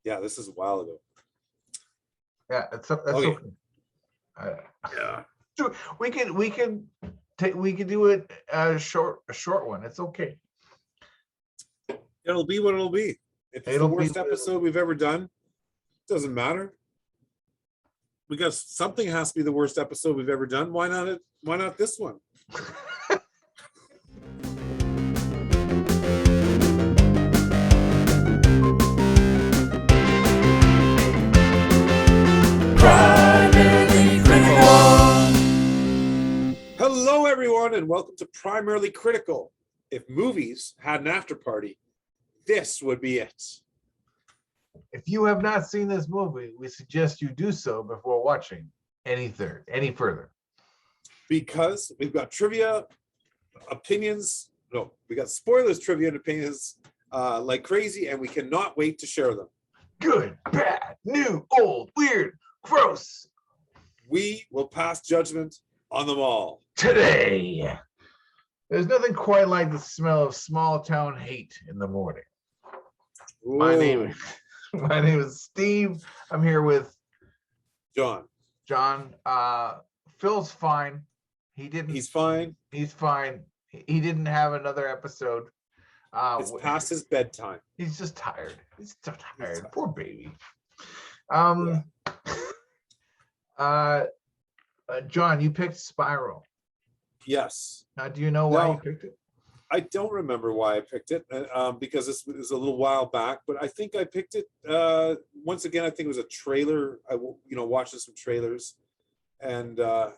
Yeah, this is a while ago. Yeah, that's Okay. okay. Uh, Yeah. we can do it a short one. It's okay. It'll be what it'll be. If it's the It'll be worst episode we've ever done, doesn't matter. Because something has to be the worst episode we've ever done. Why not it? Why not this one? Primarily Critical. Hello, everyone, and welcome to Primarily Critical. If movies had an after party, this would be it. If you have not seen this movie, we suggest you do so before watching any further. Because we've got trivia, opinions. No, we got spoilers, trivia, and opinions like crazy, and we cannot wait to share them. Good, bad, new, old, weird, gross. We will pass judgment on them all. Today, there's nothing quite like the smell of small town hate in the morning. My name is Steve. I'm here with John. Phil's fine. He's fine. He's fine. He didn't have another episode. It's past his bedtime. He's just tired. He's so tired. tired. Poor baby. John, you picked Spiral. Yes. Do you know why No. you picked it? I don't remember why I picked it because this was a little while back, but I think I picked it once again. I think it was a trailer. I watched some trailers, and yeah,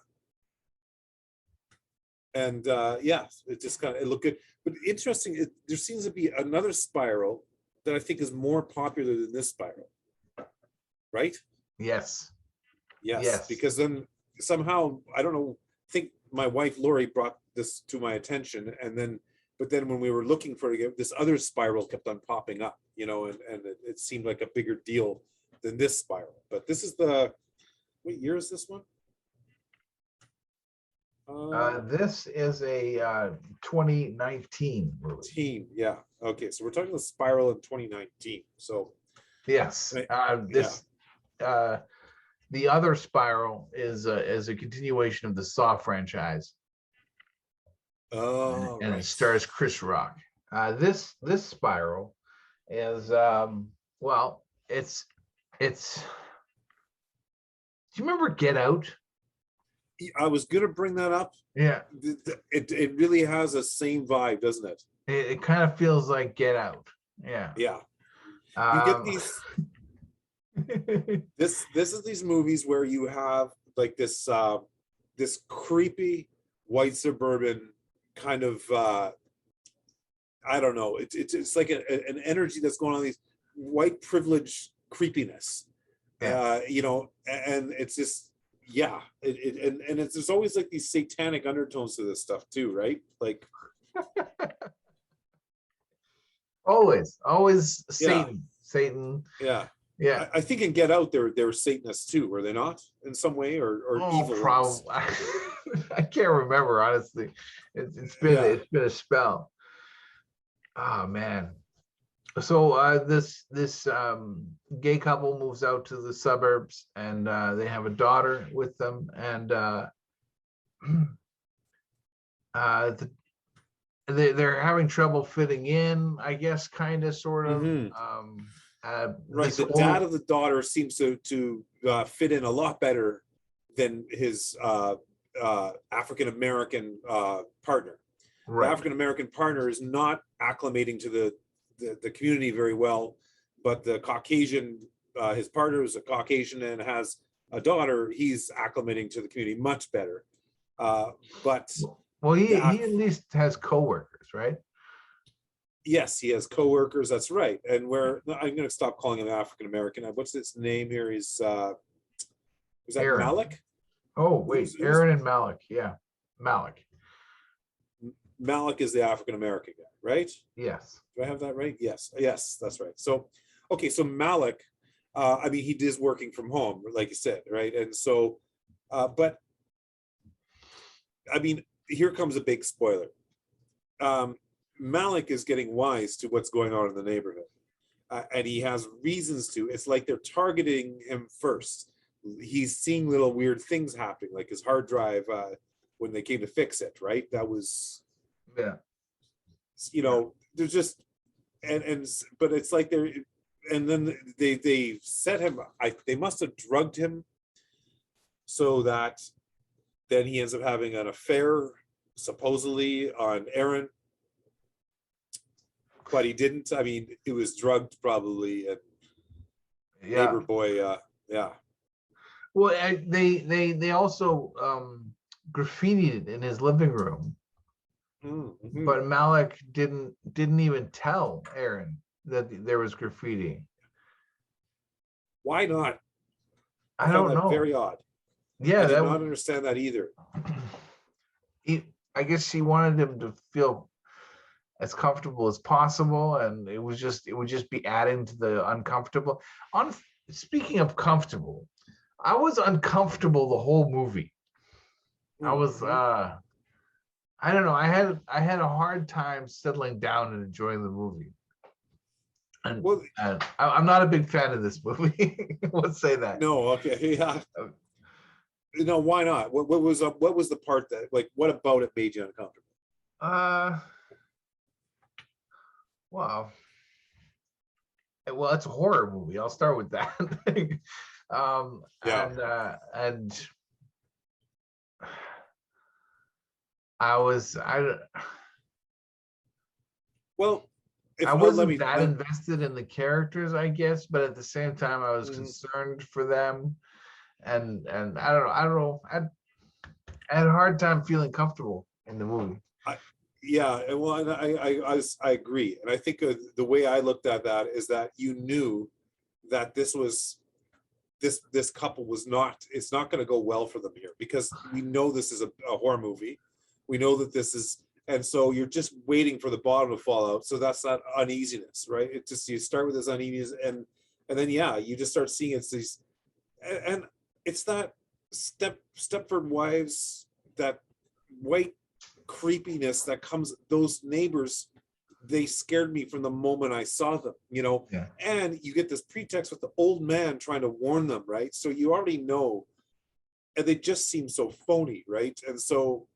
it just it looked good. But interesting, there seems to be another Spiral that I think is more popular than this Spiral, right? Yes. Yes. Because then somehow I don't know. I think my wife Lori brought this to my attention, but then when we were looking for it, this other Spiral kept on popping up, and it seemed like a bigger deal than this Spiral. But this is what year is this one? This is a 2019 movie. Yeah. Okay, so we're talking about Spiral in 2019. So yes, the other Spiral is a continuation of the Saw franchise. Oh, and right. It stars Chris Rock. This Spiral is it's. Do you remember Get Out? I was gonna bring that up. Yeah, it really has a same vibe, doesn't it? It kind of feels like Get Out. Yeah. You get these. This is these movies where you have like this creepy white suburban kind of I don't know. It's like an energy that's going on, these white privilege creepiness. Yeah. And it's just there's always like these satanic undertones to this stuff too, right? Like always Yeah. Satan. Yeah. Yeah. I think in Get Out they were Satanists too, were they not? In some way, or evil? Probably. I can't remember, honestly. It's been a spell. Oh man. So this gay couple moves out to the suburbs, and they have a daughter with them, and they're having trouble fitting in, I guess, kind of, sort of. Right. The dad of the daughter seems to fit in a lot better than his African American partner. Right. The African American partner is not acclimating to the community very well, but the Caucasian, his partner is a Caucasian and has a daughter. He's acclimating to the community much better. But he at least has coworkers, right? Yes, he has coworkers. That's right. And I'm going to stop calling him African American. What's his name here? Is that Aaron. Malik? Oh wait, Aaron and Malik. Yeah, Malik. Malik is the African American guy, right? Yes. Do I have that right? Yes, that's right. So, okay, so Malik, he is working from home, like you said, right? And so, but here comes a big spoiler. Malik is getting wise to what's going on in the neighborhood. and he has reasons to. It's like they're targeting him first. He's seeing little weird things happening, like his hard drive when they came to fix it. Right, that was, Yeah. you know, there's just and but it's like they're, and then they set him. They must have drugged him so that then he ends up having an affair supposedly on Erin, but he didn't. I mean, it was drugged probably, and Yeah. neighbor boy, yeah. Well, they also graffitied in his living room, Mm-hmm. but Malik didn't even tell Erin that there was graffiti. Why not? I found don't that know. very odd. Yeah, I did that not was, understand that either. I guess she wanted him to feel as comfortable as possible, and it would just be adding to the uncomfortable. On Speaking of comfortable, I was uncomfortable the whole movie. I was Mhm. I don't know. I had a hard time settling down and enjoying the movie. And, Well, I'm not a big fan of this movie. Let's say that. no, okay, yeah. No, why not? What was the part that, like, what about it made you uncomfortable? Uh, well, it's a horror movie. I'll start with that. Yeah. And I Well, I if let wasn't me that invested in the characters, I guess, but at the same time, I was Mhm. concerned for them, and I had a hard time feeling comfortable in the movie. Yeah, and well, and I agree, and I think the way I looked at that is that you knew that this couple was not, it's not going to go well for them here, because we know this is a horror movie. We know that this is, and so you're just waiting for the bottom to fall out. So that's that uneasiness, right? It just, you start with this uneasiness, and then yeah, you just start seeing it's these, and it's that Stepford Wives, that white creepiness that comes, those neighbors, they scared me from the moment I saw them, you know. Yeah. And you get this pretext with the old man trying to warn them, right? So you already know, and they just seem so phony, right? And so,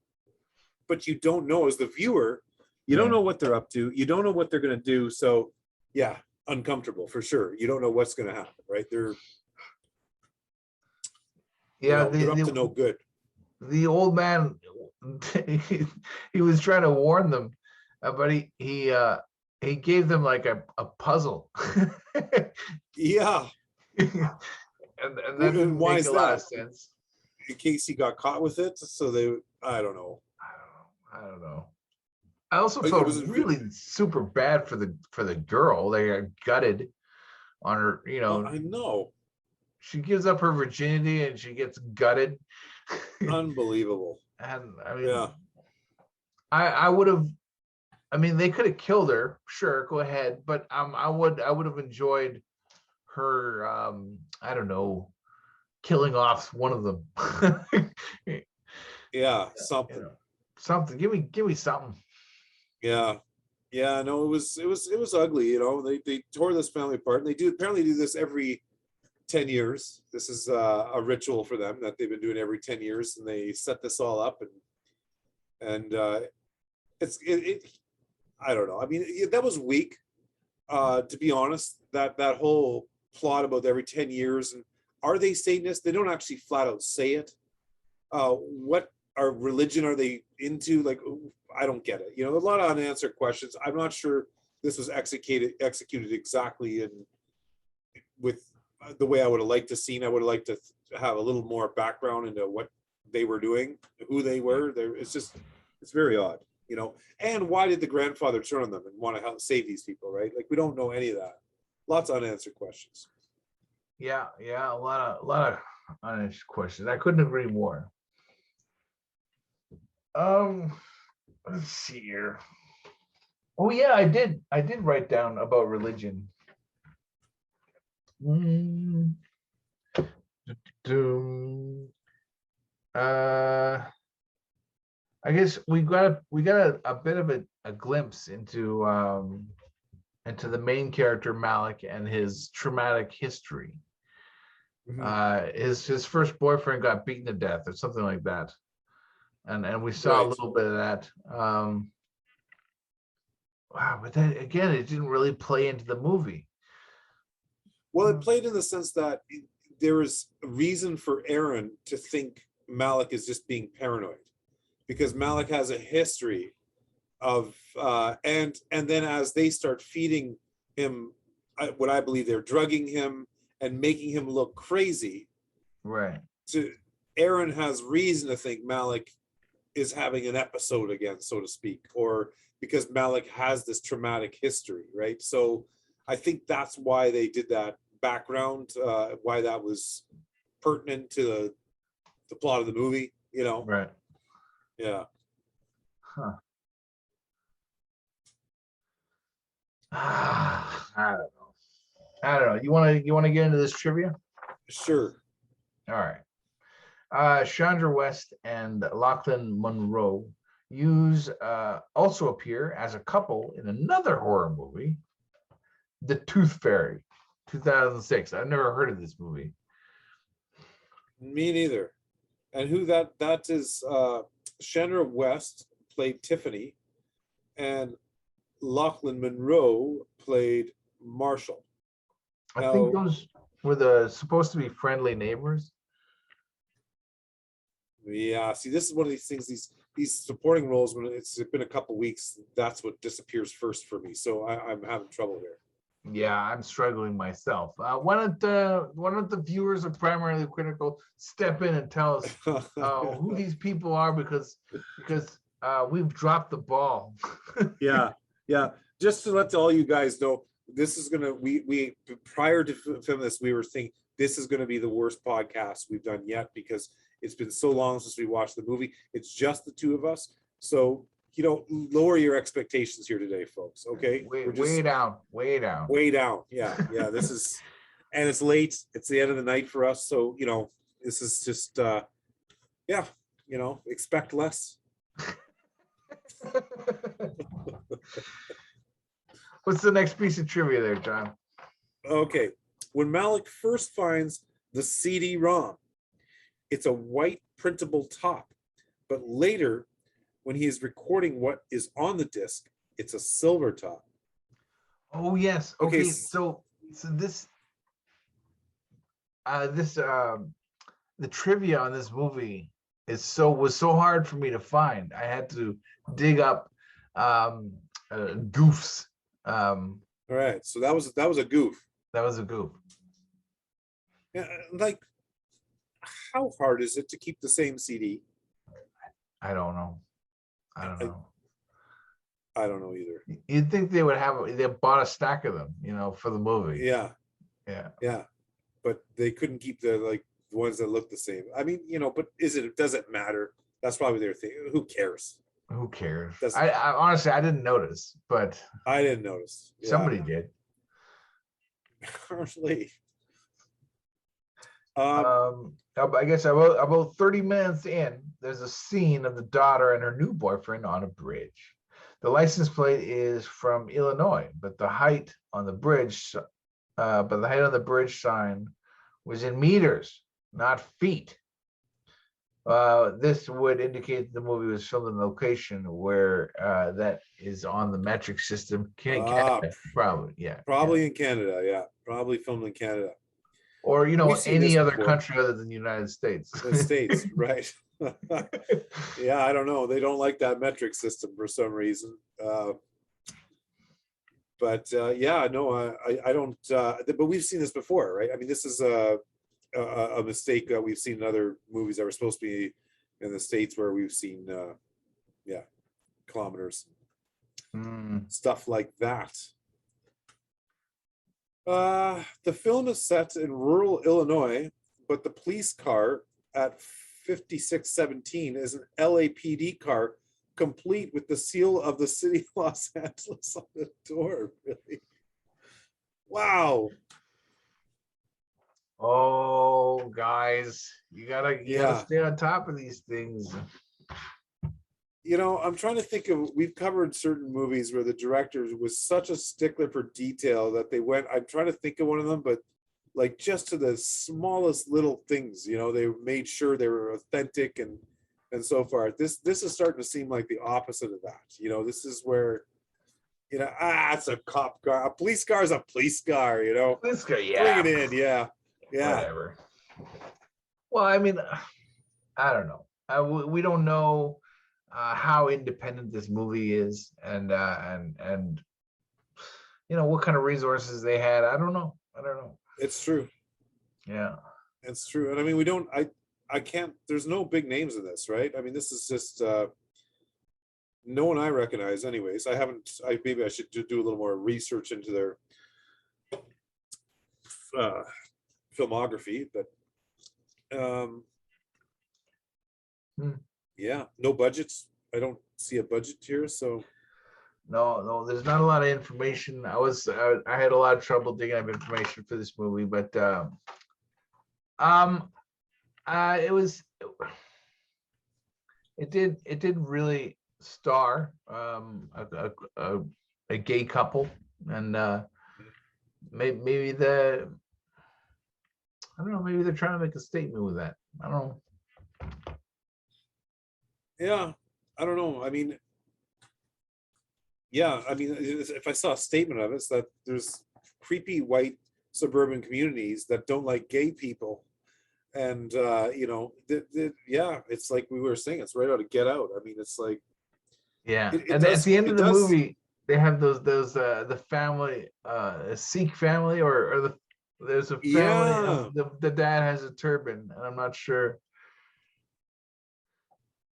but you don't know as the viewer, you don't Yeah. know what they're up to, you don't know what they're going to do. So yeah, uncomfortable for sure. You don't know what's going to happen, right? They're, you Yeah, know, they're up to no good. the old man, he was trying to warn them, but he gave them like a puzzle. Yeah. And that And didn't why make a is lot of that? sense. In case he got caught with it, so they, I don't know. I don't know. I also It felt was really super bad for the girl. They got gutted on her, I know. she gives up her virginity and she gets gutted. Unbelievable. And I mean, Yeah. I would have, I mean, they could have killed her, sure, go ahead, but I would have enjoyed her, I don't know, killing off one of them. Yeah, You something. know, something. Give me something. Yeah. Yeah, no, it was ugly, you know. They tore this family apart, and they do apparently do this every 10 years. This is a ritual for them that they've been doing every 10 years, and they set this all up, and it I don't know. I mean, that was weak, to be honest. That whole plot about every 10 years, and are they Satanists? They don't actually flat out say it. What are religion are they into? Like, I don't get it. You know, a lot of unanswered questions. I'm not sure this was executed exactly in with the way I would have liked to seen. I would have liked to have a little more background into what they were doing, who they were. There, it's just, it's very odd, you know. And why did the grandfather turn on them and want to help save these people, right? Like, we don't know any of that. Lots of unanswered questions. Yeah, a lot of unanswered questions. I couldn't agree more. Um, let's see here. Oh yeah, I did write down about religion. Mm, do- uh, I guess we got a bit of a glimpse into and to the main character Malik and his traumatic history. His first boyfriend got beaten to death or something like that, and we saw a little bit of that. Wow, but then again, it didn't really play into the movie. Well, it played in the sense that there is a reason for Aaron to think Malik is just being paranoid, because Malik has a history of and then as they start feeding him what I believe they're drugging him and making him look crazy, right? To Aaron has reason to think Malik is having an episode again, so to speak, or because Malik has this traumatic history, right? So I think that's why they did that background, why that was pertinent to the plot of the movie, you know? Right. Yeah. Huh. I don't know. You want to get into this trivia? Sure. All right. Chandra West and Lachlan Monroe also appear as a couple in another horror movie, The Tooth Fairy, 2006. I've never heard of this movie. Me neither. And who that is, Chandra West played Tiffany, and Lachlan Monroe played Marshall. I think those were supposed to be friendly neighbors. Yeah, see, this is one of these things, these supporting roles, when it's been a couple weeks, that's what disappears first for me. So I'm having trouble here. Yeah, I'm struggling myself. Why don't the viewers of Primarily Critical step in and tell us who these people are, because we've dropped the ball. Yeah. Just to let all you guys know, this is gonna we prior to film this, we were thinking this is gonna be the worst podcast we've done yet, because it's been so long since we watched the movie. It's just the two of us, so lower your expectations here today, folks. Okay, way down. Yeah. This is, and it's late. It's the end of the night for us, so this is just expect less. What's the next piece of trivia there, John? Okay, when Malik first finds the CD-ROM, it's a white printable top, but later, when he is recording what is on the disc, it's a silver top. Oh yes. Okay. So this the trivia on this movie was so hard for me to find. I had to dig up goofs. All right. So that was a goof. That was a goof. Yeah. Like, how hard is it to keep the same CD? I don't know. I don't know either. You'd think they bought a stack of them, for the movie. Yeah. But they couldn't keep the ones that look the same. I mean, but does it matter? That's probably their thing. Who cares? Who cares? I honestly, I didn't notice, but I didn't notice. Yeah. Somebody did. Apparently. I guess about 30 minutes in, there's a scene of the daughter and her new boyfriend on a bridge. The license plate is from Illinois, but the height on the bridge sign was in meters, not feet. This would indicate the movie was filmed in a location where that is on the metric system. Canada, probably, yeah. Probably in Canada, yeah. Probably filmed in Canada. Or any other country other than the United States. The States, right? Yeah, I don't know. They don't like that metric system for some reason. But I don't. But we've seen this before, right? I mean, this is a mistake that we've seen in other movies that were supposed to be in the States, where we've seen, kilometers, stuff like that. The film is set in rural Illinois, but the police car at 5617 is an LAPD car, complete with the seal of the city of Los Angeles on the door. Really? Wow. Oh, guys, you gotta stay on top of these things. I'm trying to think of, we've covered certain movies where the director was such a stickler for detail that I'm trying to think of one of them, but like just to the smallest little things, they made sure they were authentic and so far. This is starting to seem like the opposite of that. This is where, it's a cop car. A police car is a police car, This guy, yeah. Bring it in, yeah. Yeah. Whatever. Well, I mean, I don't know. We don't know how independent this movie is, and what kind of resources they had. I don't know. It's true. Yeah, it's true. And I mean, I can't, there's no big names in this, right? I mean, this is just no one I recognize anyways. Maybe I should do a little more research into their filmography, but yeah, no budgets. I don't see a budget here, so no, there's not a lot of information. I had a lot of trouble digging up information for this movie, but it did really star a gay couple, and maybe I don't know, maybe they're trying to make a statement with that. I don't know. Yeah, I don't know. I mean, yeah, I mean, if I saw a statement of it, it's that there's creepy white suburban communities that don't like gay people. And, yeah, it's like we were saying, it's right out of Get Out. I mean, it's like. Yeah, and at the end of the movie, they have those the family, a Sikh family, or there's a family. Yeah. The dad has a turban, and I'm not sure.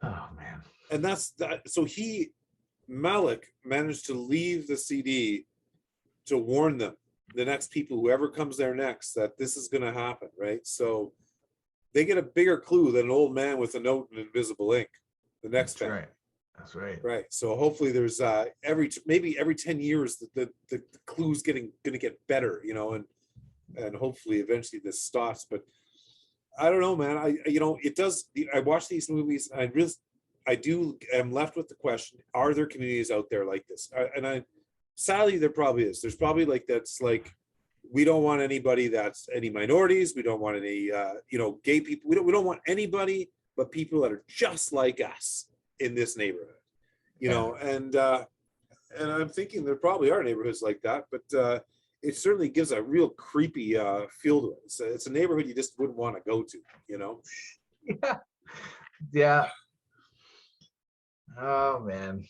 Oh man. And that's that. So Malik managed to leave the CD to warn them, the next people, whoever comes there next, that this is going to happen, right? So they get a bigger clue than an old man with a note in invisible ink. The next family. Right. That's right. Right. So hopefully there's maybe every 10 years the clue's going to get better, and hopefully eventually this stops. But I don't know, man. It does. I watch these movies, and I'm left with the question: are there communities out there like this? Sadly, there probably is. There's probably that's like, we don't want anybody that's any minorities. We don't want any, gay people. We don't want anybody but people that are just like us in this neighborhood, and I'm thinking there probably are neighborhoods like that, but it certainly gives a real creepy feel to it. It's a neighborhood you just wouldn't want to go to, Yeah. Yeah. Oh man.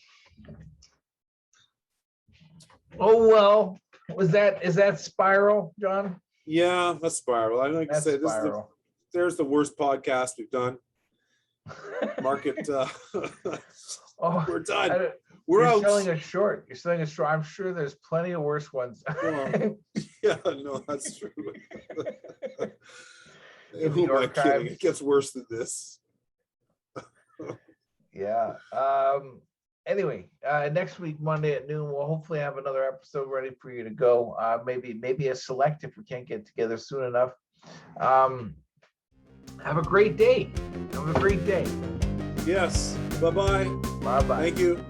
Oh well. Is that Spiral, John? Yeah, that's Spiral. I like to say there's the worst podcast we've done. Market. We're done. We're out. Selling a short. You're selling a short. I'm sure there's plenty of worse ones. Yeah, no, that's true. Who am I kidding? It gets worse than this. Yeah. Anyway, next week, Monday at noon, we'll hopefully have another episode ready for you to go. Maybe a select if we can't get together soon enough. Have a great day. Have a great day. Yes. Bye-bye. Bye-bye. Thank you.